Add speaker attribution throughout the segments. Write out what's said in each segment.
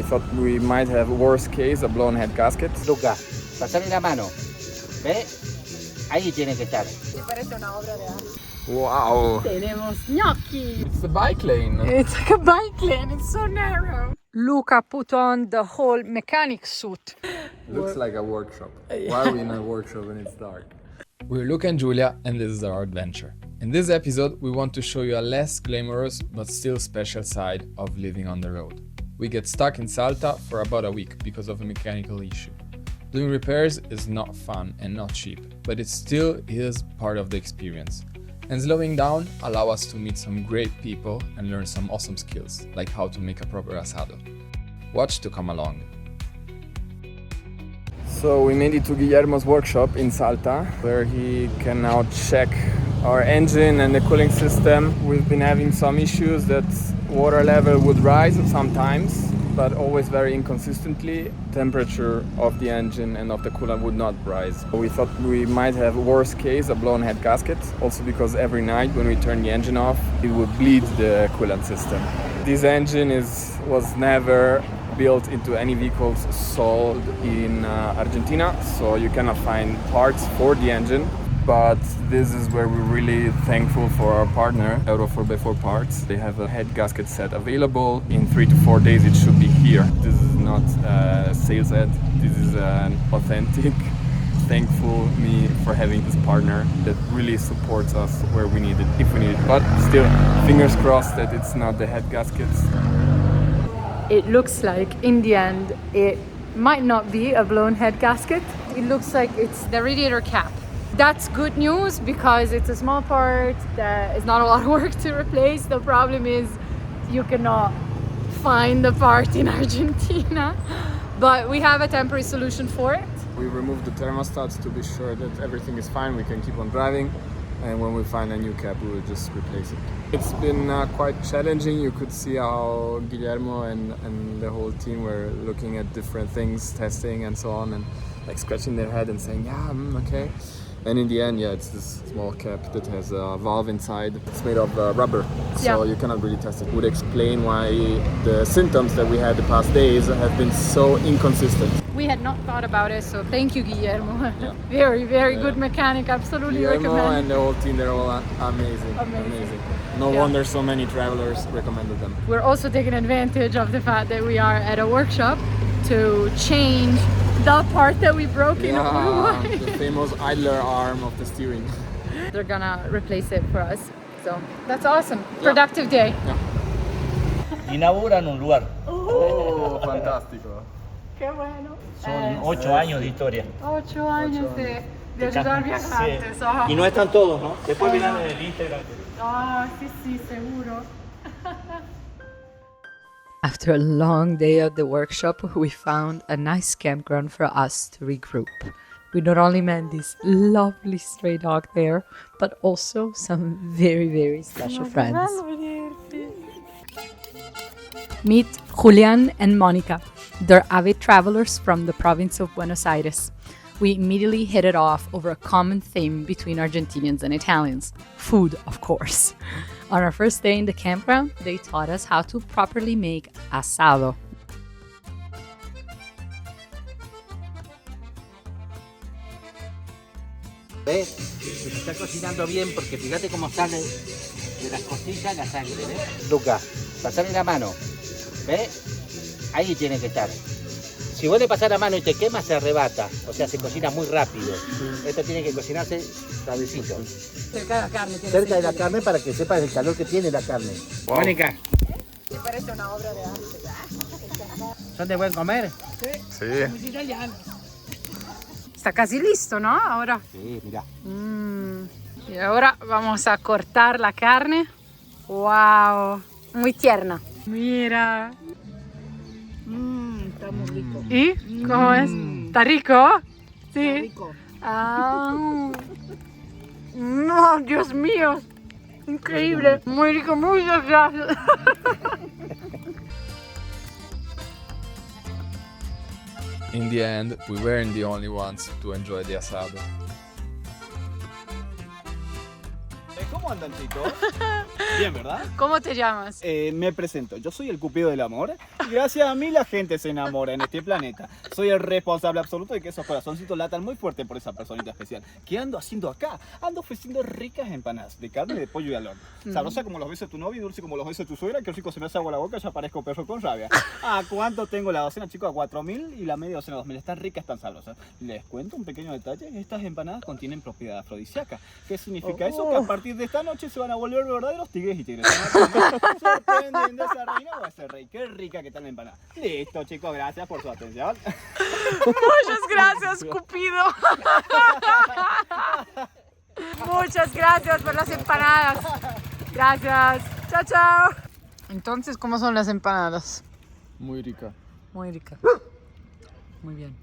Speaker 1: We thought we might have, worst case, a blown head gasket.
Speaker 2: Luca, pasame la mano. ¿Ve? Ahí tiene que estar.
Speaker 3: Me parece una obra de arte.
Speaker 1: Wow!
Speaker 3: Tenemos gnocchi.
Speaker 1: It's the bike lane.
Speaker 3: It's like a bike lane. It's so narrow. Luca put on the whole mechanic suit.
Speaker 1: Looks like a workshop. Why are we in a workshop when it's dark? We're Luca and Giulia, and this is our adventure. In this episode, we want to show you a less glamorous but still special side of living on the road. We get stuck in Salta for about a week because of a mechanical issue. Doing repairs is not fun and not cheap, but it still is part of the experience. And slowing down allow us to meet some great people and learn some awesome skills, like how to make a proper asado. Watch to come along. So we made it to Guillermo's workshop in Salta, where he can now check our engine and the cooling system. We've been having some issues that water level would rise sometimes, but always very inconsistently. Temperature of the engine and of the coolant would not rise. We thought we might have, worst case, a blown head gasket, also because every night when we turn the engine off, it would bleed the coolant system. This engine was never built into any vehicles sold in Argentina, so you cannot find parts for the engine. But this is where we're really thankful for our partner, Euro 4x4 Parts. They have a head gasket set available. In 3 to 4 days it should be here. This is not a sales ad, this is an authentic, thankful me for having this partner that really supports us where we need it, if we need it. But still, fingers crossed that it's not the head gaskets.
Speaker 3: It looks like, in the end, it might not be a blown head gasket. It looks like it's the radiator cap. That's good news because it's a small part that is not a lot of work to replace. The problem is you cannot find the part in Argentina, but we have a temporary solution for it.
Speaker 1: We removed the thermostats to be sure that everything is fine, we can keep on driving, and when we find a new cap we will just replace it. It's been quite challenging. You could see how Guillermo and the whole team were looking at different things, testing and so on, and like scratching their head and saying, yeah, okay. And in the end, yeah, it's this small cap that has a valve inside. It's made of rubber, so you cannot really test it. Would explain why the symptoms that we had the past days have been so inconsistent.
Speaker 3: We had not thought about it, so thank you, Guillermo.
Speaker 1: Yeah.
Speaker 3: Very good mechanic. Absolutely
Speaker 1: Guillermo
Speaker 3: recommend.
Speaker 1: and the whole team, they're all amazing. No wonder so many travelers recommended them.
Speaker 3: We're also taking advantage of the fact that we are at a workshop to change the part that we broke in Uruguay.
Speaker 1: The famous idler arm of the steering.
Speaker 3: They're gonna replace it for us. So that's awesome. Productive day.
Speaker 2: Inauguran un lugar.
Speaker 1: Oh, fantástico.
Speaker 3: Qué bueno.
Speaker 2: Son 8 años de historia.
Speaker 3: 8 años de ayudar viajantes.
Speaker 2: Sí. Y no están todos, ¿no? Después miran en el Instagram.
Speaker 3: Sí, seguro.
Speaker 4: After a long day at the workshop, we found a nice campground for us to regroup. We not only met this lovely stray dog there, but also some very special friends. Meet Julian and Monica. They're avid travelers from the province of Buenos Aires. We immediately hit it off over a common theme between Argentinians and Italians. Food, of course. On our first day in the campground, they taught us how to properly make asado.
Speaker 2: ¿Ves? Se está cocinando bien porque fíjate cómo sale de las costillas la sangre, ¿ves? Luca, pasame la mano. ¿Ves? Ahí tiene que estar. Si vos le pasás la mano y te quema, se arrebata. O sea, se cocina muy rápido. Esto tiene que cocinarse suavecito.
Speaker 3: Cerca de la carne.
Speaker 2: Cerca de la carne para que sepas el calor que tiene la carne.
Speaker 1: Wow.
Speaker 2: Mónica,
Speaker 3: Me parece una obra de arte.
Speaker 2: ¿son de buen comer?
Speaker 1: Sí.
Speaker 3: Muy italiano. Está casi listo, ¿no? Ahora.
Speaker 2: Sí, mirá.
Speaker 3: Y ahora vamos a cortar la carne. ¡Wow! Muy tierna. Mira. Está muy rico. ¿Y? ¿Cómo es? ¿Está rico? Sí. Está rico. No, Dios mío. Increíble. Muy rico, muchas gracias.
Speaker 1: In the end, we weren't the only ones to enjoy the asado.
Speaker 5: ¿Cómo andan, chicos? Bien, ¿verdad?
Speaker 3: ¿Cómo te llamas?
Speaker 5: Me presento, yo soy el Cupido del Amor Y gracias a mí la gente se enamora en este planeta. Soy el responsable absoluto de que esos corazoncitos latan muy fuerte por esa personita especial. ¿Qué ando haciendo acá? Ando ofreciendo ricas empanadas de carne, de pollo y al horno. Sabrosa como los besos de tu novio y dulce como los besos de tu suegra. Qué rico se me hace agua la boca, ya parezco perro con rabia. ¿A cuánto tengo la docena, chicos? A 4.000 y la media docena 2.000. Están ricas, están sabrosas. Les cuento un pequeño detalle. Estas empanadas contienen propiedad afrodisíaca. ¿Qué significa eso? Que a partir de esta noche se van a volver verdaderos tigres y tigres. Sorprenden de esa reina o a ese rey. Qué rica que está la empanada. Listo, chicos, gracias por su atención.
Speaker 3: Muchas gracias, Cupido. Muchas gracias por las empanadas. Gracias. Chao, chao. Entonces, ¿cómo son las empanadas?
Speaker 1: Muy rica.
Speaker 3: Muy rica. Muy bien.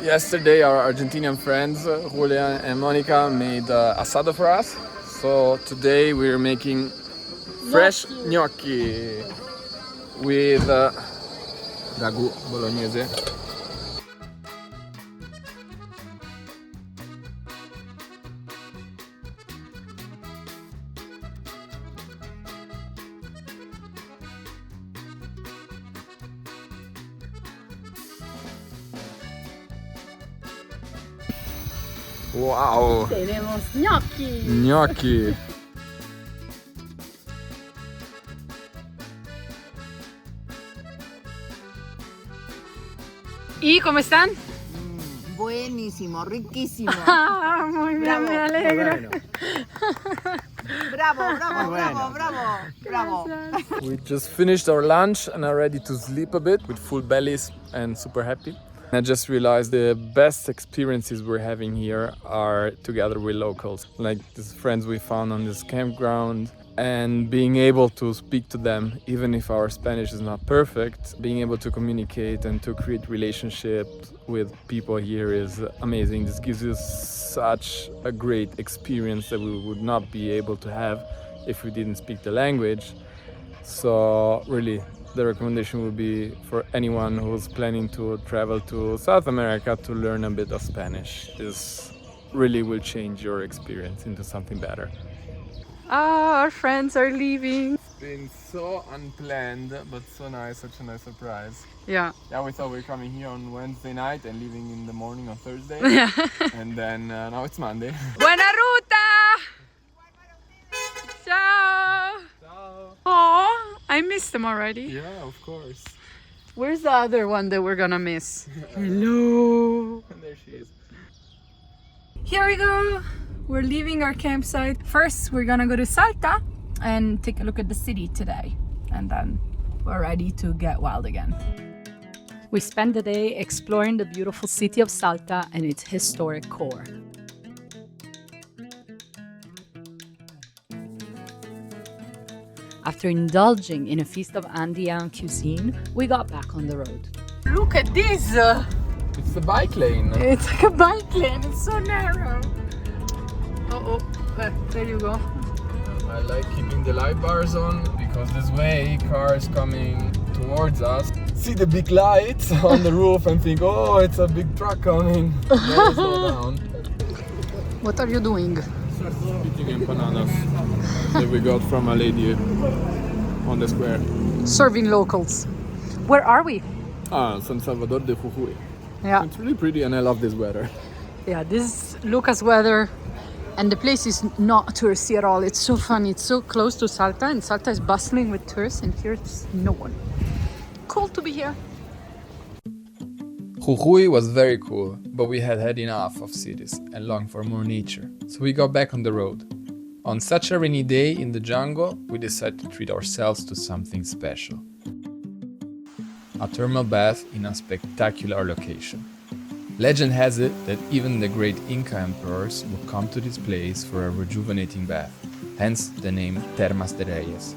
Speaker 1: Yesterday, our Argentinian friends, Julian and Monica, made asado for us. So today we're making fresh gnocchi with ragù bolognese. Wow!
Speaker 3: Tenemos gnocchi.
Speaker 1: Gnocchi!
Speaker 3: ¿Y cómo están?
Speaker 6: Buenísimo, riquísimo.
Speaker 3: Ah, muy bien,
Speaker 6: Bravo.
Speaker 3: me alegro.
Speaker 6: Bravo, bravo, bravo, bravo, bravo.
Speaker 1: We just finished our lunch and are ready to sleep a bit with full bellies and super happy. I just realized the best experiences we're having here are together with locals, like these friends we found on this campground, and being able to speak to them, even if our Spanish is not perfect, being able to communicate and to create relationships with people here is amazing. This gives you such a great experience that we would not be able to have if we didn't speak the language. So really, the recommendation would be for anyone who's planning to travel to South America to learn a bit of Spanish. This really will change your experience into something better.
Speaker 3: Ah, our friends are leaving.
Speaker 1: It's been so unplanned, but so nice, such a nice surprise.
Speaker 3: Yeah.
Speaker 1: Yeah, we thought we were coming here on Wednesday night and leaving in the morning on Thursday.
Speaker 3: Yeah.
Speaker 1: And then now it's Monday.
Speaker 3: Buena ruta! Ciao!
Speaker 1: Ciao.
Speaker 3: Oh, I missed them already.
Speaker 1: Yeah, of course.
Speaker 3: Where's the other one that we're gonna miss? Hello!
Speaker 1: And there she is.
Speaker 3: Here we go! We're leaving our campsite. First, we're gonna go to Salta and take a look at the city today. And then we're ready to get wild again.
Speaker 4: We spent the day exploring the beautiful city of Salta and its historic core. After indulging in a feast of Andean cuisine, we got back on the road.
Speaker 3: Look at this!
Speaker 1: It's the bike lane.
Speaker 3: It's like a bike lane, it's so narrow. Oh, there you go.
Speaker 1: I like keeping the light bars on because this way cars coming towards us see the big lights on the roof and think, oh, it's a big truck coming. Then slow down.
Speaker 3: What are you doing?
Speaker 1: Eating empanadas that we got from a lady on the square.
Speaker 3: Serving locals. Where are we?
Speaker 1: San Salvador de Jujuy.
Speaker 3: Yeah.
Speaker 1: It's really pretty and I love this weather.
Speaker 3: Yeah, this is Lucas weather. And the place is not touristy at all. It's so funny. It's so close to Salta, and Salta is bustling with tourists, and here it's no one. Cool to be here.
Speaker 1: Jujuy was very cool, but we had had enough of cities and longed for more nature, so we got back on the road. On such a rainy day in the jungle, we decided to treat ourselves to something special. A thermal bath in a spectacular location. Legend has it that even the great Inca emperors would come to this place for a rejuvenating bath, hence the name Termas de Reyes.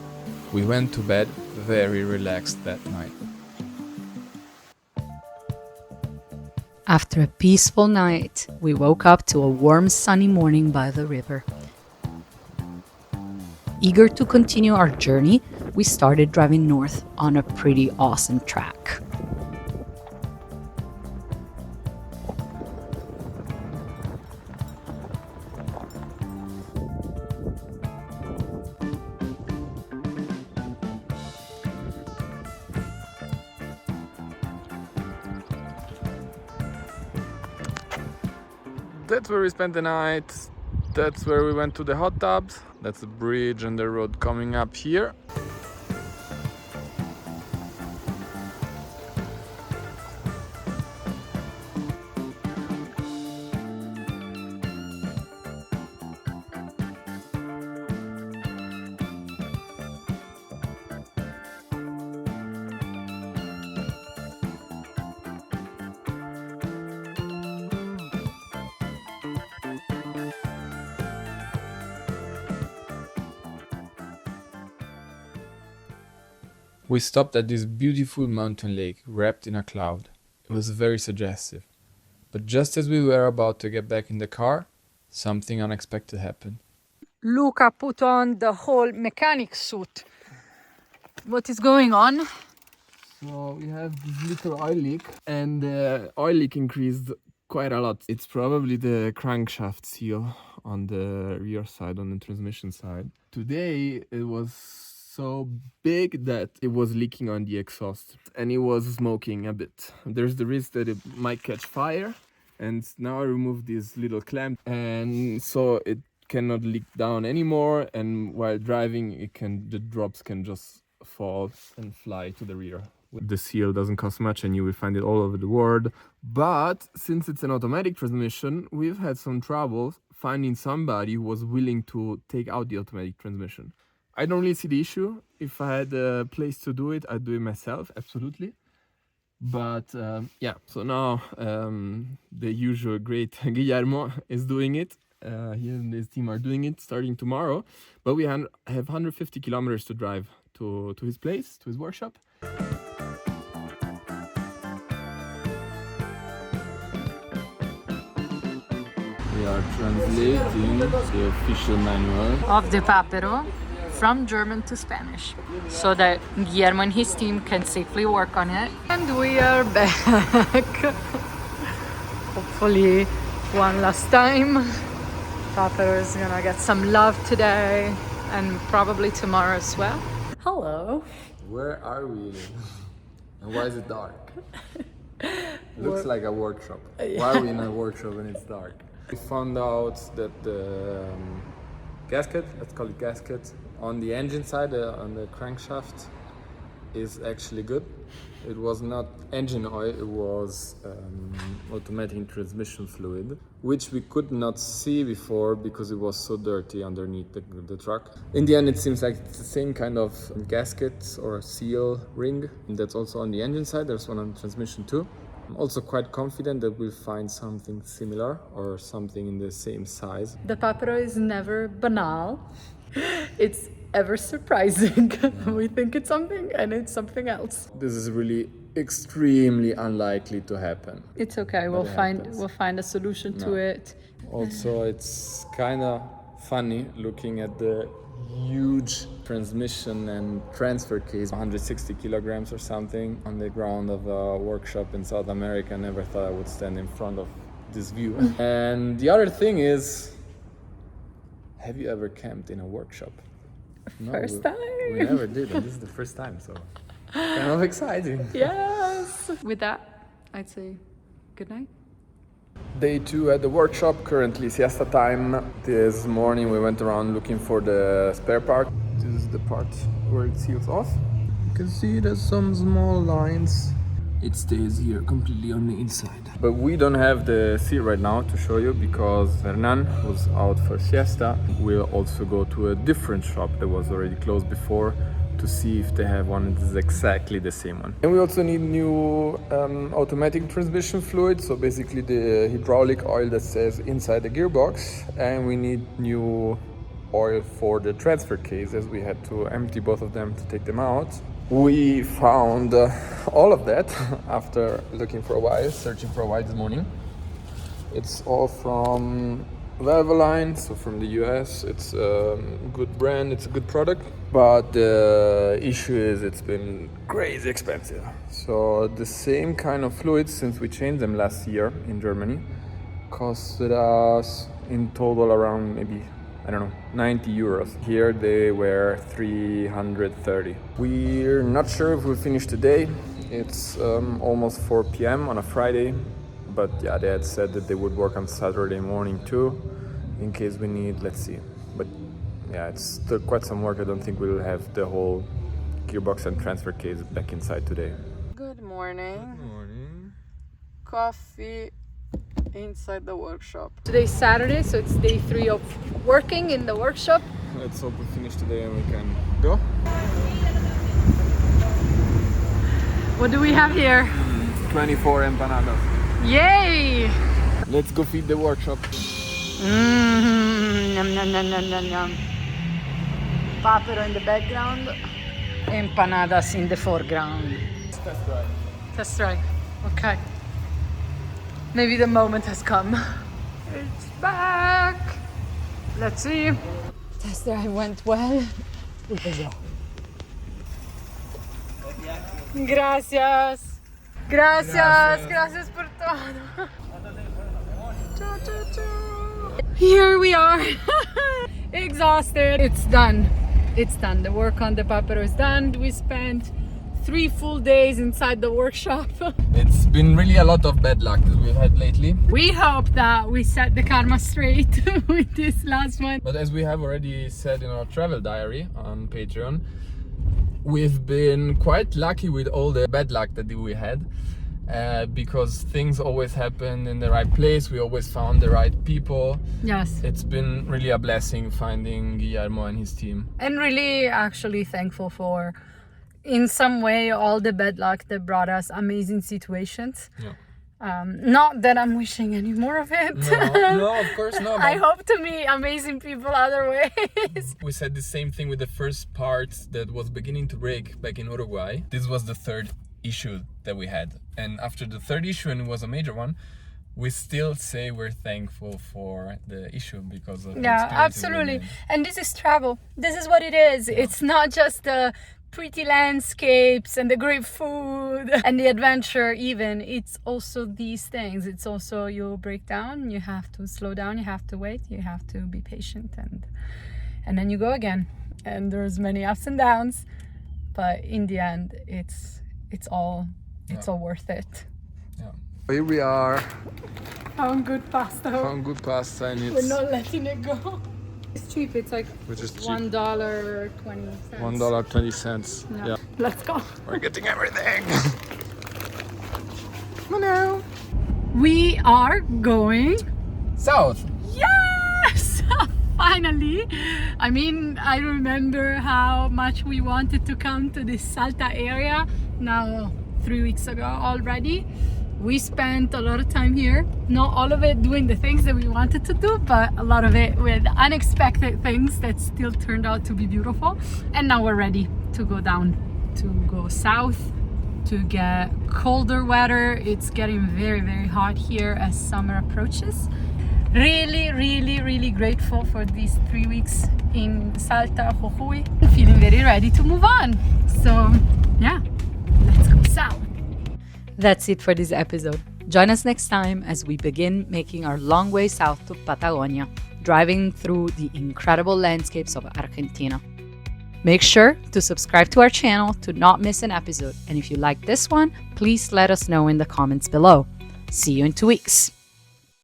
Speaker 1: We went to bed very relaxed that night.
Speaker 4: After a peaceful night, we woke up to a warm sunny morning by the river. Eager to continue our journey, we started driving north on a pretty awesome track.
Speaker 1: that's where we spent the night. That's where we went to the hot tubs. That's the bridge and the road coming up here. We stopped at this beautiful mountain lake wrapped in a cloud. It was very suggestive. But just as we were about to get back in the car, something unexpected happened.
Speaker 3: Luca put on the whole mechanic suit. What is going on?
Speaker 1: So we have this little oil leak, and the oil leak increased quite a lot. It's probably the crankshaft seal on the rear side, on the transmission side. Today it was so big that it was leaking on the exhaust and it was smoking a bit. There's the risk that it might catch fire, and now I removed this little clamp, and so it cannot leak down anymore, and while driving the drops can just fall and fly to the rear. The seal doesn't cost much and you will find it all over the world, but since it's an automatic transmission, we've had some trouble finding somebody who was willing to take out the automatic transmission. I don't really see the issue. If I had a place to do it, I'd do it myself, absolutely. But yeah, so now the usual great Guillermo is doing it. He and his team are doing it starting tomorrow. But we have 150 kilometers to drive to his place, to his workshop. We are translating the official manual
Speaker 3: Of the Papero from German to Spanish, so that Guillermo and his team can safely work on it. And we are back. Hopefully one last time. Papero is gonna get some love today and probably tomorrow as well. Hello.
Speaker 1: Where are we? And why is it dark? Looks like a workshop. Why are we in a workshop when it's dark? We found out that the gasket, let's call it gasket, on the engine side, on the crankshaft, is actually good. It was not engine oil, it was automatic transmission fluid, which we could not see before because it was so dirty underneath the truck. In the end, it seems like it's the same kind of gasket or seal ring. That's also on the engine side, there's one on the transmission too. I'm also quite confident that we'll find something similar or something in the same size.
Speaker 3: The Papero is never banal. It's ever surprising. We think it's something and it's something else.
Speaker 1: This is really extremely unlikely to happen.
Speaker 3: It's okay. We'll find a solution to it.
Speaker 1: Also, it's kind of funny looking at the huge transmission and transfer case, 160 kilograms or something, on the ground of a workshop in South America. I never thought I would stand in front of this view. And the other thing is, have you ever camped in a workshop? No,
Speaker 3: First time.
Speaker 1: We never did, and this is the first time, so kind of exciting.
Speaker 3: Yes. With that, I'd say good night.
Speaker 1: Day 2 at the workshop, currently siesta time. This morning we went around looking for the spare part. This is the part where it seals off. You can see there's some small lines. It stays here completely on the inside. But we don't have the seat right now to show you because Hernan was out for siesta. We'll also go to a different shop that was already closed before to see if they have one that is exactly the same one. And we also need new automatic transmission fluid, so basically the hydraulic oil that stays inside the gearbox, and we need new oil for the transfer case, as we had to empty both of them to take them out. We found all of that after looking for a while, searching for a while this morning. It's all from Valvoline, so from the US. It's a good brand, it's a good product, but the issue is it's been crazy expensive. So the same kind of fluids, since we changed them last year in Germany, costed us in total around maybe, I don't know, 90 euros. Here they were 330. We're not sure if we'll finish today. It's almost 4 p.m. on a Friday. But yeah, they had said that they would work on Saturday morning too, in case we need. Let's see. But yeah, it's still quite some work. I don't think we'll have the whole gearbox and transfer case back inside today.
Speaker 3: Good morning.
Speaker 1: Good morning.
Speaker 3: Coffee inside the workshop. Today's Saturday, so it's day 3 of working in the workshop.
Speaker 1: Let's hope we finish today and we can go.
Speaker 3: What do we have here?
Speaker 1: 24 empanadas.
Speaker 3: Yay!
Speaker 1: Let's go feed the workshop.
Speaker 3: Yum, yum, yum, yum, yum, yum. Papero in the background, empanadas in the foreground.
Speaker 1: Test drive.
Speaker 3: Test drive. Okay. Maybe the moment has come. It's back. Let's see. Test drive went well. Gracias. Gracias. Gracias por todo. Ciao, ciao, ciao. Here we are. Exhausted. It's done. It's done. The work on the Papero is done. We spent 3 full days inside the workshop.
Speaker 1: It's been really a lot of bad luck that we've had lately.
Speaker 3: We hope that we set the karma straight with this last one.
Speaker 1: But as we have already said in our travel diary on Patreon, we've been quite lucky with all the bad luck that we had. Because things always happened in the right place, we always found the right people.
Speaker 3: Yes.
Speaker 1: It's been really a blessing finding Guillermo and his team.
Speaker 3: And really actually thankful for, in some way, all the bad luck that brought us amazing situations.
Speaker 1: Yeah.
Speaker 3: Not that I'm wishing any more of it.
Speaker 1: No, of course not.
Speaker 3: I hope to meet amazing people other ways.
Speaker 1: We said the same thing with the first part that was beginning to break back in Uruguay. This was the third issue that we had, and after the third issue, and it was a major one, we still say we're thankful for the issue because of the
Speaker 3: Yeah,
Speaker 1: experience
Speaker 3: absolutely.
Speaker 1: we made.
Speaker 3: And this is travel. This is what it is. Yeah. It's not just the pretty landscapes and the great food and the adventure even. It's also these things. It's also you break down, you have to slow down, you have to wait, you have to be patient, and then you go again. And there's many ups and downs, but in the end it's all worth it.
Speaker 1: Yeah. Here we are.
Speaker 3: Found good pasta.
Speaker 1: Found good pasta, and
Speaker 3: We're
Speaker 1: it's
Speaker 3: not letting it go. It's cheap. It's like
Speaker 1: which is cheap.
Speaker 3: $1.20.
Speaker 1: $1.20. Yeah.
Speaker 3: Let's go.
Speaker 1: We're getting everything.
Speaker 3: Hello. We are going
Speaker 1: South.
Speaker 3: Yes! Finally. I mean, I remember how much we wanted to come to this Salta area now 3 weeks ago already. We spent a lot of time here, not all of it doing the things that we wanted to do, but a lot of it with unexpected things that still turned out to be beautiful. And now we're ready to go down, to go south, to get colder weather. It's getting very, very hot here as summer approaches. Really, really, really grateful for these 3 weeks in Salta, Jujuy. Feeling very ready to move on. So yeah, let's go south.
Speaker 4: That's it for this episode. Join us next time as we begin making our long way south to Patagonia, driving through the incredible landscapes of Argentina. Make sure to subscribe to our channel to not miss an episode. And if you like this one, please let us know in the comments below. See you in 2 weeks.